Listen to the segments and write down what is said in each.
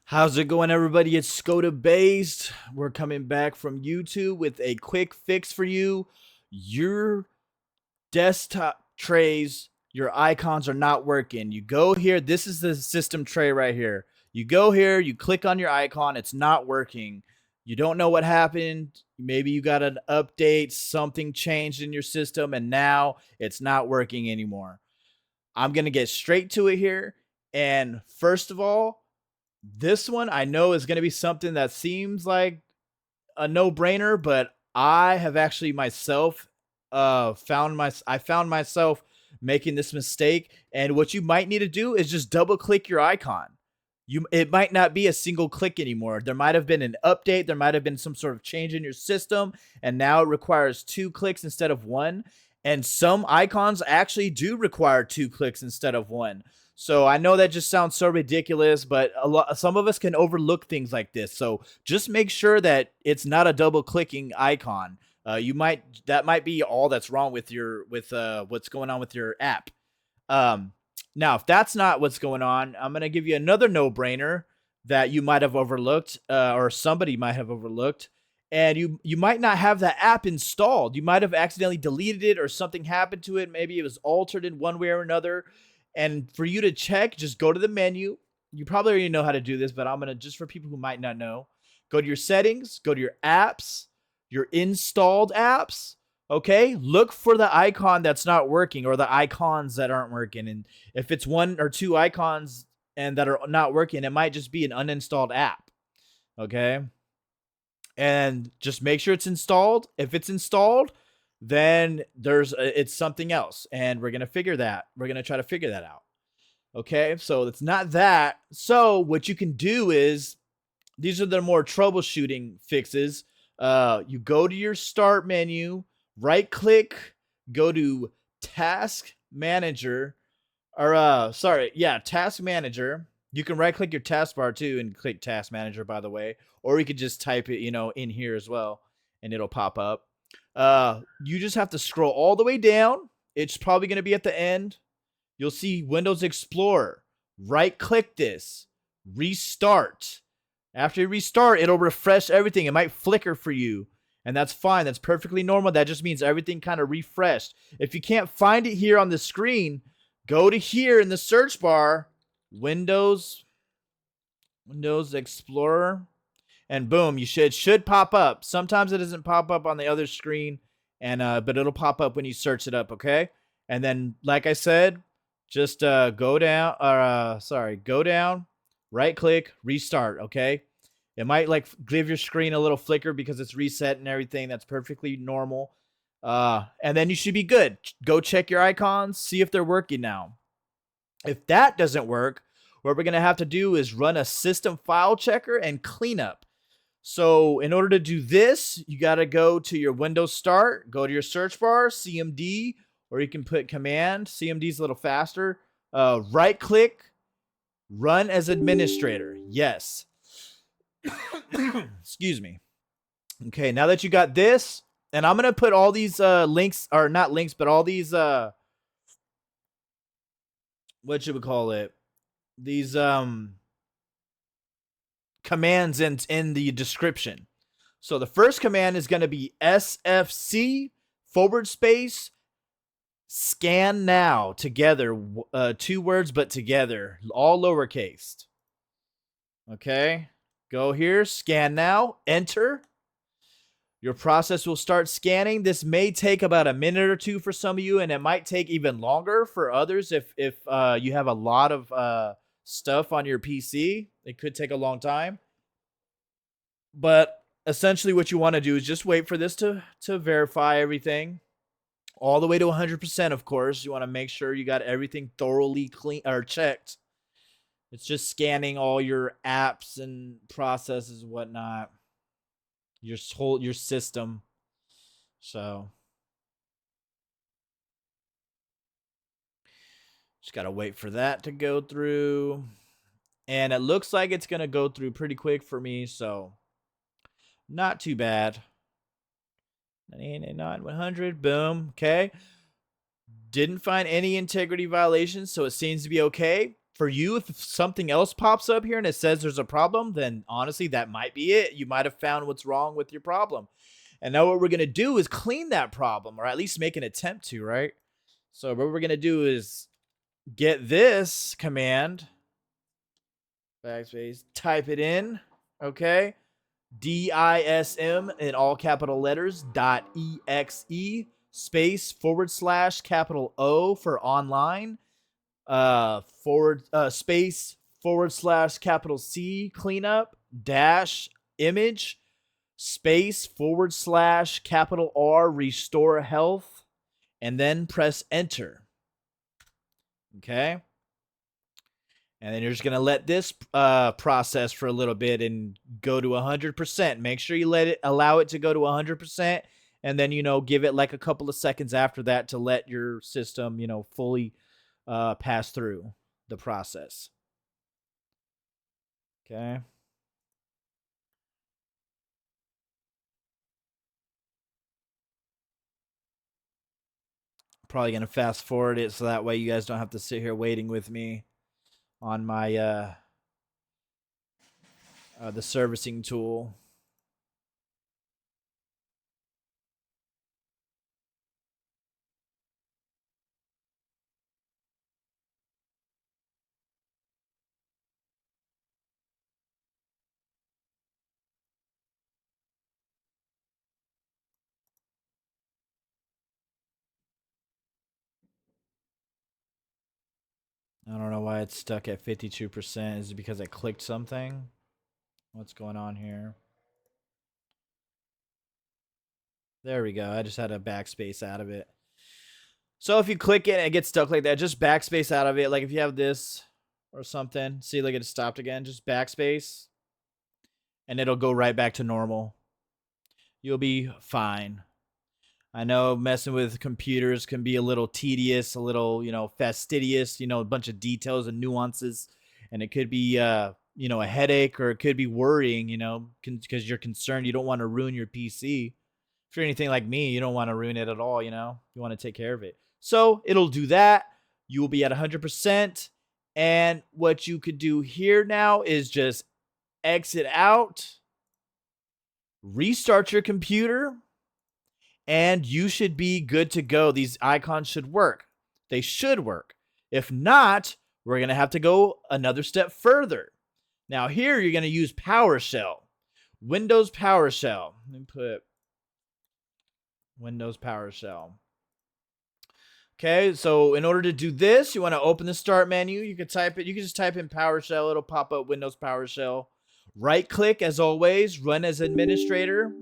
How's it going, everybody? It's Skoda Based. We're coming back from YouTube with a quick fix for you. Your desktop trays, your icons are not working. You go here. This is the system tray right here. You go here, you click on your icon. It's not working. You don't know what happened. Maybe you got an update, something changed in your system, and now it's not working anymore. I'm going to get straight to it here. And first of all, this one I know is going to be something that seems like a no-brainer, but I have actually myself found myself making this mistake. And what you might need to do is just double click your icon. It might not be a single click anymore. There might have been an update, there might have been some sort of change in your system, and now it requires 2 clicks instead of 1. And some icons actually do require 2 clicks instead of 1. So I know that just sounds so ridiculous, but some of us can overlook things like this. So just make sure that it's not a double clicking icon. That might be all that's wrong with what's going on with your app. Now, if that's not what's going on, I'm gonna give you another no-brainer that you might have overlooked, or somebody might have overlooked. And you might not have the app installed. You might have accidentally deleted it, or something happened to it. Maybe it was altered in one way or another. And for you to check, just go to the menu. You probably already know how to do this, but I'm going to, just for people who might not know, go to your settings, go to your apps, your installed apps. Okay, look for the icon that's not working, or the icons that aren't working. And if it's 1 or 2 icons and that are not working, it might just be an uninstalled app. Okay, and just make sure it's installed. If it's installed, then it's something else, and we're gonna try to figure that out. Okay, so it's not that. So what you can do is, these are the more troubleshooting fixes. You go to your start menu, right click, go to task manager, or task manager. You can right click your taskbar too and click task manager, by the way, or you could just type it, in here as well, and it'll pop up. You just have to scroll all the way down. It's probably going to be at the end. You'll see Windows Explorer. Right click this, restart. After you restart, it'll refresh everything. It might flicker for you, and that's fine. That's perfectly normal. That just means everything kind of refreshed. If you can't find it here on the screen, go to here in the search bar, Windows Explorer, and boom, it should pop up. Sometimes it doesn't pop up on the other screen, and but it'll pop up when you search it up, okay? And then, like I said, just go down, right click, restart, okay? It might give your screen a little flicker because it's reset and everything. That's perfectly normal. And then you should be good. Go check your icons, see if they're working now. If that doesn't work, what we're gonna have to do is run a system file checker and cleanup. So in order to do this, you got to go to your Windows Start, go to your search bar, CMD, or you can put Command. CMD is a little faster. Right click, run as administrator. Yes. Excuse me. Okay, now that you got this, and I'm going to put all these links, or not links, but all these, what should we call it? These, commands in the description. So the first command is going to be sfc /scannow, together, 2 words but together, all lowercase. Okay, go here, scan now, enter. Your process will start scanning. This may take about a minute or 2 for some of you, and it might take even longer for others if you have a lot of stuff on your PC. It could take a long time. But essentially what you want to do is just wait for this to verify everything. All the way to 100%, of course. You want to make sure you got everything thoroughly clean or checked. It's just scanning all your apps and processes and whatnot. Your system. So just gotta wait for that to go through. And it looks like it's gonna go through pretty quick for me, so not too bad. 99, 100, boom, okay. Didn't find any integrity violations, so it seems to be okay. for you, if something else pops up here and it says there's a problem, then honestly, that might be it. You might have found what's wrong with your problem. And now what we're going to do is clean that problem, or at least make an attempt to, right? So what we're going to do is get this command, backspace, type it in, okay? DISM in all capital letters, .exe, space, / capital O for online, space, / capital C cleanup, dash image, space, / capital R Restorehealth, and then press enter. Okay. And then you're just going to let this process for a little bit and go to 100%. Make sure you allow it to go to 100%. And then, give it like a couple of seconds after that to let your system, fully pass through the process. Okay. Probably going to fast forward it so that way you guys don't have to sit here waiting with me on my the servicing tool. I don't know why it's stuck at 52%. Is it because I clicked something? What's going on here? There we go. I just had a backspace out of it. So if you click it and it gets stuck like that, just backspace out of it. Like if you have this or something, see, like it stopped again, just backspace and it'll go right back to normal. You'll be fine. I know messing with computers can be a little tedious, a little, fastidious, a bunch of details and nuances. And it could be, a headache, or it could be worrying, because you're concerned. You don't want to ruin your PC. If you're anything like me, you don't want to ruin it at all, you want to take care of it. So it'll do that. You will be at 100%. And what you could do here now is just exit out, restart your computer, and you should be good to go. These icons should work. They should work. If not, we're going to have to go another step further. Now here, you're going to use PowerShell. Windows PowerShell. Let me put Windows PowerShell. Okay, so in order to do this, you want to open the start menu. You can type it. You can just type in PowerShell. It'll pop up Windows PowerShell. Right-click, as always. Run as administrator.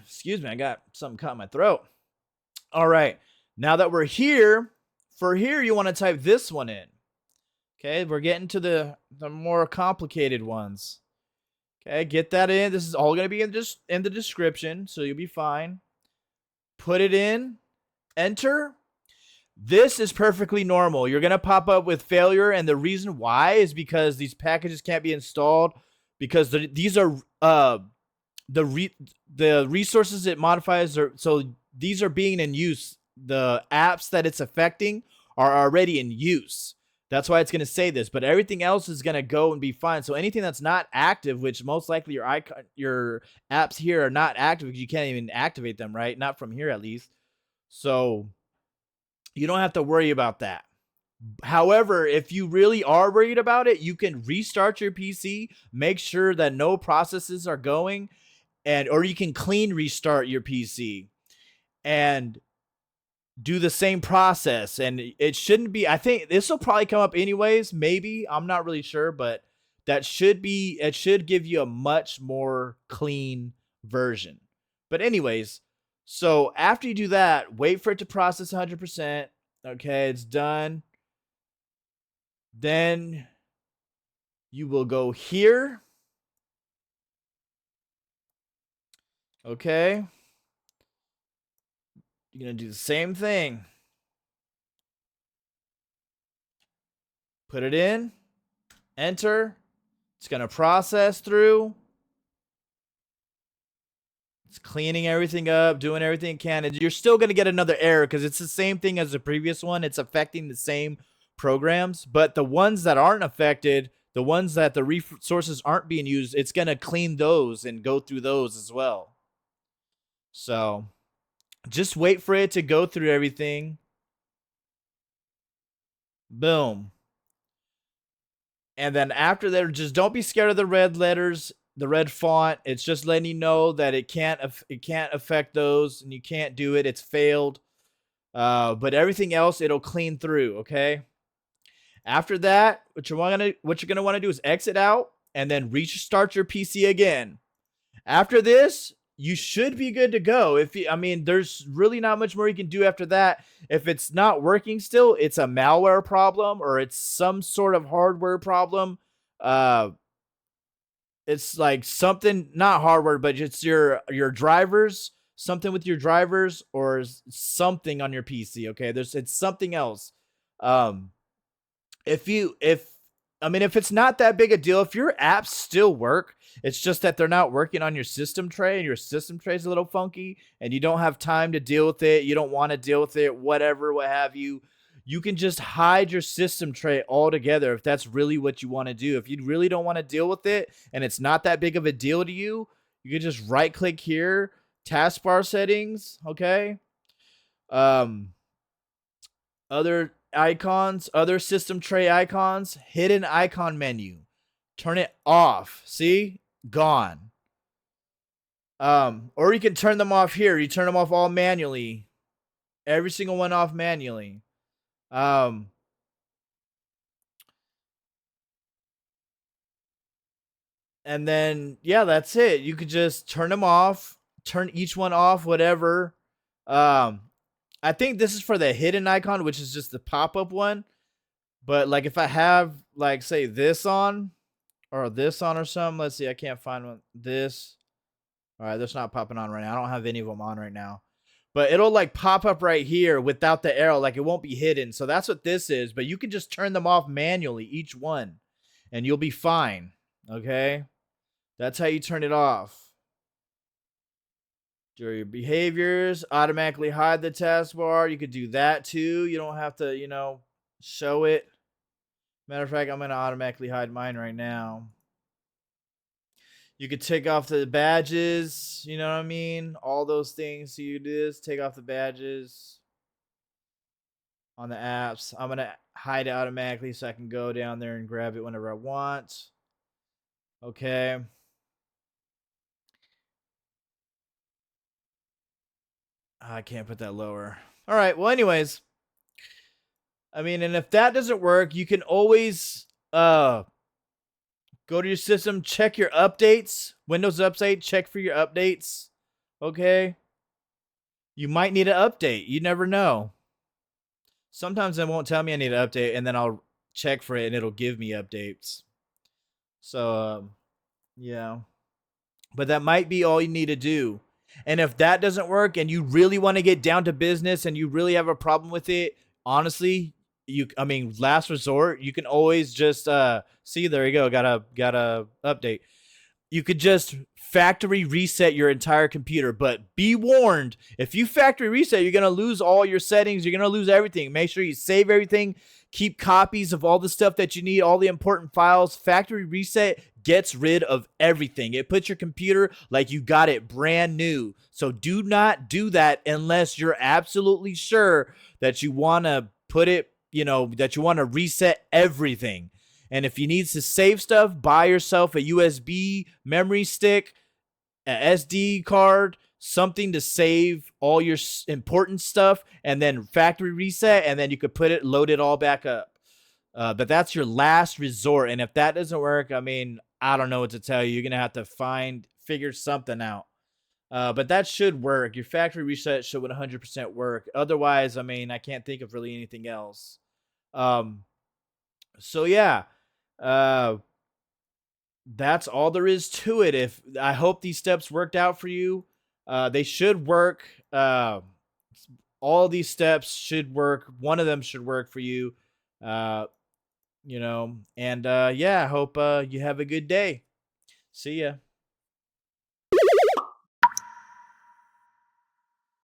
Excuse me, I got something caught in my throat. All right, now that we're here, you want to type this one in. Okay, we're getting to the more complicated ones. Okay, get that in. This is all going to be in the description, so you'll be fine. Put it in. Enter. This is perfectly normal. You're going to pop up with failure, and the reason why is because these packages can't be installed because these are the resources it modifies so these are being in use. The apps that it's affecting are already in use. That's why it's going to say this, but everything else is going to go and be fine. So anything that's not active, which most likely your apps here are not active because you can't even activate them, right? Not from here, at least. So you don't have to worry about that. However, if you really are worried about it, you can restart your PC, make sure that no processes are going, or you can clean restart your PC and do the same process. And it shouldn't be, I think this will probably come up anyways, maybe, I'm not really sure, but it should give you a much more clean version. But anyways, so after you do that, wait for it to process 100%. Okay, it's done. Then you will go here. Okay. You're going to do the same thing. Put it in. Enter. It's going to process through. It's cleaning everything up, doing everything it can. And you're still going to get another error because it's the same thing as the previous one. It's affecting the same programs, but the ones that aren't affected, the ones that the resources aren't being used, it's going to clean those and go through those as well. So just wait for it to go through everything. Boom. And then after that, just don't be scared of the red letters, the red font. It's just letting you know that it can't affect those, and you can't do it. It's failed. But everything else, it'll clean through. Okay. After that, what you're gonna want to do is exit out and then restart your PC again. After this, you should be good to go. I mean, there's really not much more you can do after that. If it's not working still, it's a malware problem or it's some sort of hardware problem. It's like something, not hardware, but it's your drivers, something with your drivers or something on your PC. Okay, it's something else. If it's not that big a deal, if your apps still work, it's just that they're not working on your system tray and your system tray is a little funky and you don't have time to deal with it. You don't want to deal with it, whatever, what have you. You can just hide your system tray altogether if that's really what you want to do. If you really don't want to deal with it and it's not that big of a deal to you, you can just right click here, taskbar settings, okay? Other icons, other system tray icons, hidden icon menu. Turn it off. See? Gone. Or you can turn them off here. You turn them off all manually. Every single one off manually. And then, yeah, that's it. You could just turn them off, turn each one off, whatever. I think this is for the hidden icon, which is just the pop-up one. But like if I have like say this on or this on or something, let's see, I can't find one. This. All right, that's not popping on right now. I don't have any of them on right now. But it'll like pop up right here without the arrow, like it won't be hidden. So that's what this is, but you can just turn them off manually, each one, and you'll be fine. Okay? That's how you turn it off. Do your behaviors, automatically hide the taskbar. You could do that too. You don't have to, show it. Matter of fact, I'm going to automatically hide mine right now. You could take off the badges, you know what I mean? All those things. So you do this, take off the badges on the apps. I'm going to hide it automatically so I can go down there and grab it whenever I want. Okay. I can't put that lower. All right. Well, anyways, and if that doesn't work, you can always go to your system, check your updates, Windows update, check for your updates. Okay. You might need an update. You never know. Sometimes it won't tell me I need an update, and then I'll check for it and it'll give me updates. So, yeah. But that might be all you need to do. And if that doesn't work and you really want to get down to business and you really have a problem with it, honestly, last resort, you can always just see, there you go, got a update. You could just factory reset your entire computer, but be warned, if you factory reset, you're going to lose all your settings, you're going to lose everything. Make sure you save everything, keep copies of all the stuff that you need, all the important files. Factory reset gets rid of everything. It puts your computer like you got it brand new. So do not do that unless you're absolutely sure that you want to put it, that you want to reset everything. And if you need to save stuff, buy yourself a USB memory stick, an SD card, something to save all your important stuff, and then factory reset, and then you could load it all back up. But that's your last resort. And if that doesn't work, I don't know what to tell you. You're going to have to figure something out. But that should work. Your factory reset should 100% work. Otherwise, I can't think of really anything else. So yeah, that's all there is to it. I hope these steps worked out for you. They should work. All these steps should work. One of them should work for you. Yeah, I hope you have a good day. See ya.